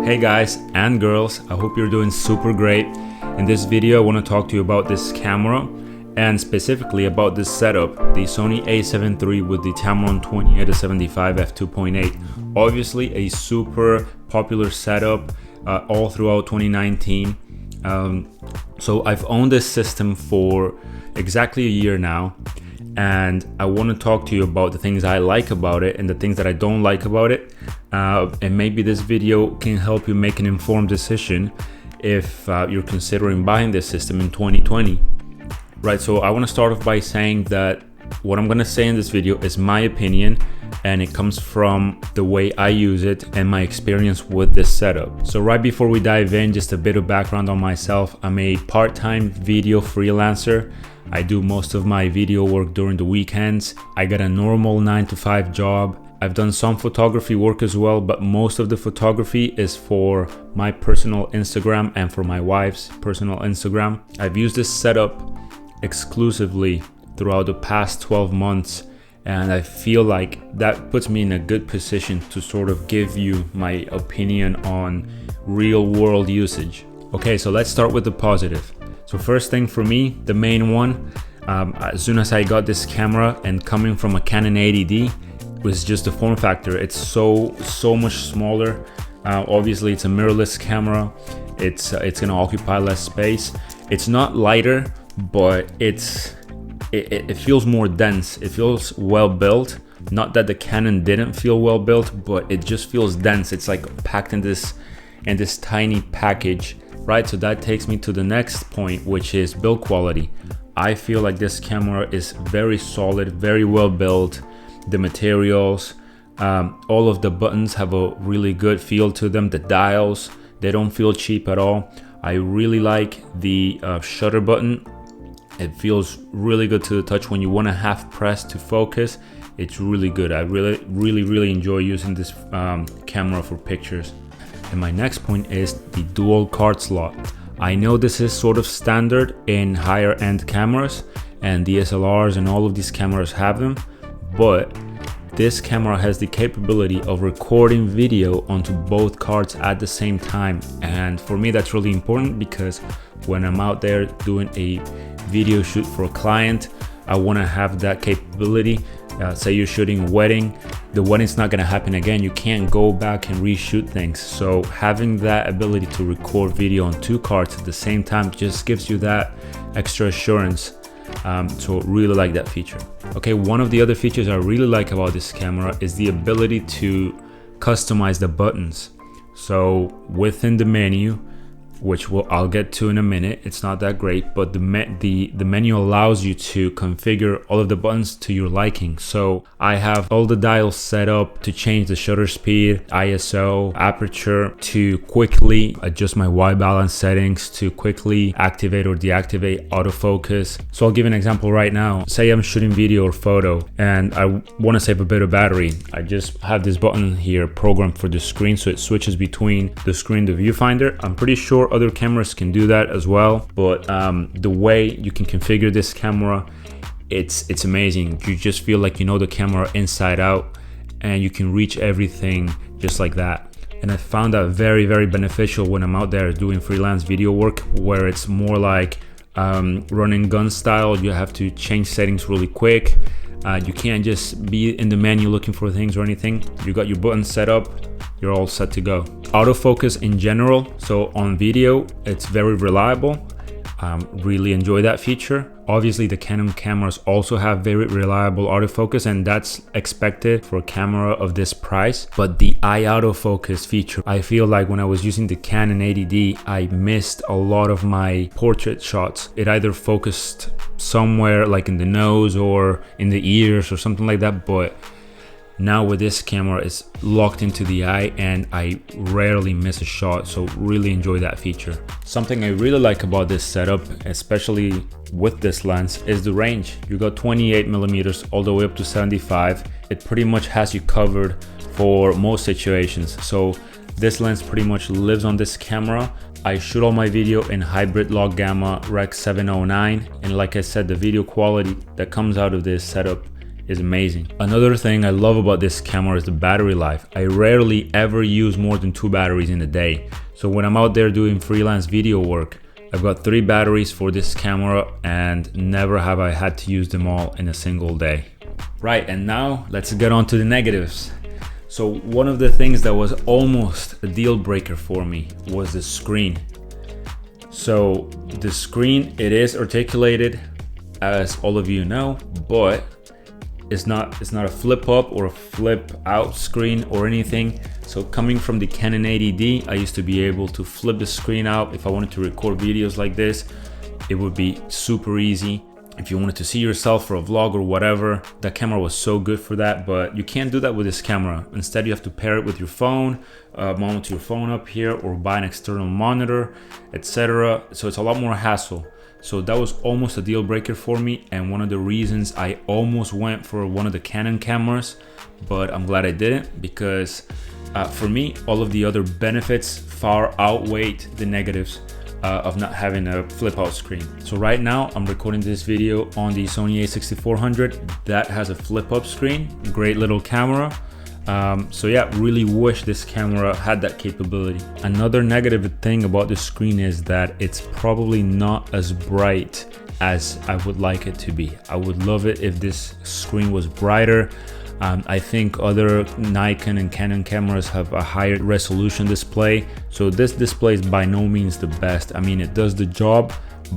Hey guys and girls, I hope you're doing super great. In this video I want to talk to you about this camera and specifically about this setup, the Sony A7III with the Tamron 28-75 f2.8. Obviously a super popular setup all throughout 2019. So I've owned this system for exactly a year now, and I want to talk to you about the things I like about it and the things that I don't like about it. And maybe this video can help you make an informed decision if you're considering buying this system in 2020. Right, so I want to start off by saying that what I'm going to say in this video is my opinion, and it comes from the way I use it and my experience with this setup. So right before we dive in, just a bit of background on myself. I'm a part-time video freelancer. I do most of my video work during the weekends. I got a normal 9-to-5 job. I've done some photography work as well, but most of the photography is for my personal Instagram and for my wife's personal Instagram. I've used this setup exclusively throughout the past 12 months, and I feel like that puts me in a good position to sort of give you my opinion on real world usage. Okay, so let's start with the positive. So first thing for me, the main one, as soon as I got this camera and coming from a Canon 80D, was just the form factor. It's so much smaller. Obviously it's a mirrorless camera. It's gonna occupy less space. It's not lighter, but it feels more dense. It feels well built. Not that the Canon didn't feel well built, but it just feels dense. It's like packed in this tiny package, right? So that takes me to the next point, which is build quality. I feel like this camera is very solid, very well built. The materials, all of the buttons have a really good feel to them. The dials, they don't feel cheap at all. I really like the shutter button. It feels really good to the touch when you want to half press to focus. It's really good. I really enjoy using this camera for pictures. And my next point is the dual card slot. I know this is sort of standard in higher end cameras, and DSLRs and all of these cameras have them, but this camera has the capability of recording video onto both cards at the same time. And for me, that's really important because when I'm out there doing a video shoot for a client, I want to have that capability. Say you're shooting a wedding, the wedding's not going to happen again. You can't go back and reshoot things. So having that ability to record video on two cards at the same time just gives you that extra assurance. So really like that feature. Okay, one of the other features I really like about this camera is the ability to customize the buttons. So within the menu, which I'll get to in a minute, it's not that great, but the menu allows you to configure all of the buttons to your liking. So I have all the dials set up to change the shutter speed, ISO, aperture, to quickly adjust my white balance settings, to quickly activate or deactivate autofocus. So I'll give an example right now. Say I'm shooting video or photo and I want to save a bit of battery. I just have this button here programmed for the screen, so it switches between the screen and the viewfinder. I'm pretty sure other cameras can do that as well, but the way you can configure this camera, it's amazing. You just feel like you know the camera inside out, and you can reach everything just like that. And I found that very beneficial when I'm out there doing freelance video work, where it's more like running gun style. You have to change settings really quick. You can't just be in the menu looking for things or anything. You got your buttons set up, you're all set to go. Autofocus in general, so on video, it's very reliable. Really enjoy that feature. Obviously the Canon cameras also have very reliable autofocus, and that's expected for a camera of this price. But the eye autofocus feature, I feel like when I was using the Canon 80D, I missed a lot of my portrait shots. It either focused somewhere like in the nose or in the ears or something like that, but now with this camera, it's locked into the eye and I rarely miss a shot, so really enjoy that feature. Something I really like about this setup, especially with this lens, is the range. You got 28mm all the way up to 75. It pretty much has you covered for most situations. So this lens pretty much lives on this camera. I shoot all my video in hybrid log gamma Rec 709, and like I said, the video quality that comes out of this setup is amazing. Another thing I love about this camera is the battery life. I rarely ever use more than 2 batteries in a day. So when I'm out there doing freelance video work, I've got 3 batteries for this camera and never have I had to use them all in a single day. Right, and now let's get on to the negatives. So one of the things that was almost a deal breaker for me was the screen. So the screen, it is articulated, as all of you know, but it's not a flip up or a flip out screen or anything. So coming from the Canon 80D, I used to be able to flip the screen out. If I wanted to record videos like this, it would be super easy. If you wanted to see yourself for a vlog or whatever, that camera was so good for that, but you can't do that with this camera. Instead, you have to pair it with your phone, mount your phone up here, or buy an external monitor, etc. So it's a lot more hassle. So that was almost a deal breaker for me, and one of the reasons I almost went for one of the Canon cameras, but I'm glad I didn't, because for me, all of the other benefits far outweighed the negatives of not having a flip out screen. So right now I'm recording this video on the Sony A7III that has a flip up screen. Great little camera. So yeah, really wish this camera had that capability. Another negative thing about the screen is that it's probably not as bright as I would like it to be. I would love it if this screen was brighter. I think other Nikon and Canon cameras have a higher resolution display, so this display is by no means the best. I mean, it does the job,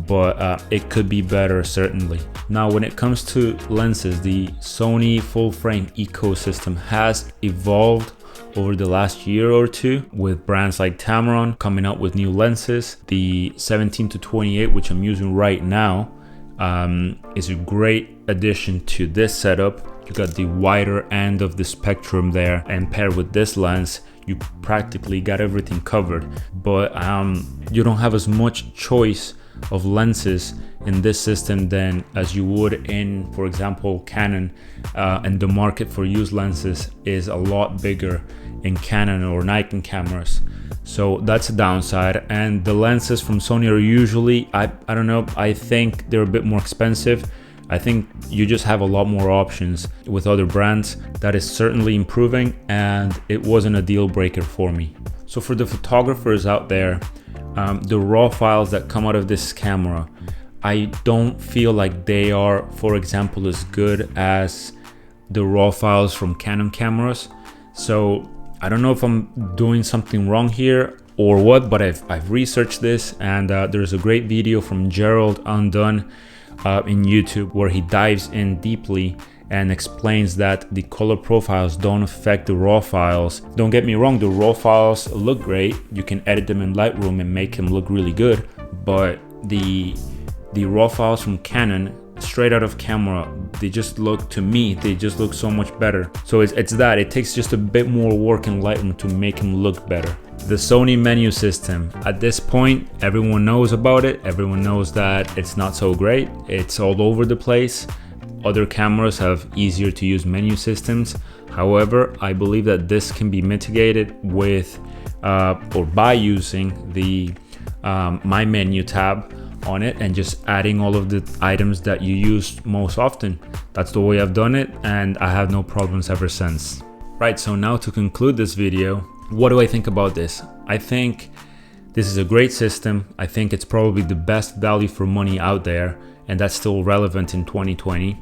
but it could be better, certainly. Now, when it comes to lenses, the Sony full frame ecosystem has evolved over the last year or two, with brands like Tamron coming out with new lenses. The 17-28, which I'm using right now, is a great addition to this setup. You got the wider end of the spectrum there, and paired with this lens, you practically got everything covered. But you don't have as much choice of lenses in this system than as you would in, for example, Canon, and the market for used lenses is a lot bigger in Canon or Nikon cameras. So that's a downside. And the lenses from Sony are usually, I don't know, I think they're a bit more expensive. I think you just have a lot more options with other brands. That is certainly improving, and it wasn't a deal breaker for me. So for the photographers out there, the raw files that come out of this camera, I don't feel like they are, for example, as good as the raw files from Canon cameras. So I don't know if I'm doing something wrong here or what, but I've researched this, and there's a great video from Gerald Undone in YouTube where he dives in deeply and explains that the color profiles don't affect the raw files. Don't get me wrong, the raw files look great. You can edit them in Lightroom and make them look really good, but the raw files from Canon, straight out of camera, they just look, to me, they just look so much better. So it's that it takes just a bit more work in Lightroom to make them look better. The Sony menu system, at this point, everyone knows about it. Everyone knows that it's not so great. It's all over the place. Other cameras have easier to use menu systems. However, I believe that this can be mitigated with or by using the My Menu tab on it and just adding all of the items that you use most often. That's the way I've done it, and I have no problems ever since. Right, so now to conclude this video, what do I think about this? I think this is a great system. I think it's probably the best value for money out there, and that's still relevant in 2020.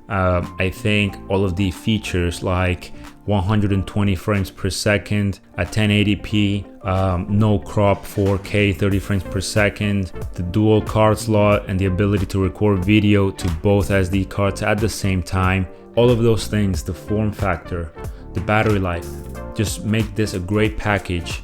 I think all of the features like 120 frames per second at 1080p, no crop, 4K 30 frames per second, the dual card slot, and the ability to record video to both SD cards at the same time. All of those things, the form factor, the battery life, just make this a great package,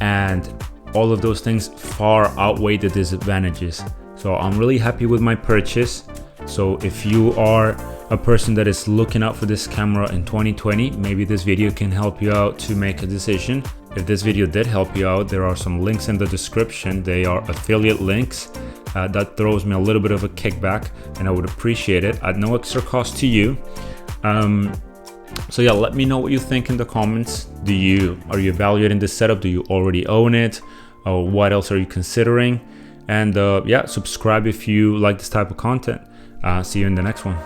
and all of those things far outweigh the disadvantages. So I'm really happy with my purchase. So if you are a person that is looking out for this camera in 2020, maybe this video can help you out to make a decision. If this video did help you out, there are some links in the description. They are affiliate links. That throws me a little bit of a kickback, and I would appreciate it at no extra cost to you. So yeah, let me know what you think in the comments. Are you evaluating this setup? Do you already own it? Or what else are you considering? And yeah, subscribe if you like this type of content. See you in the next one.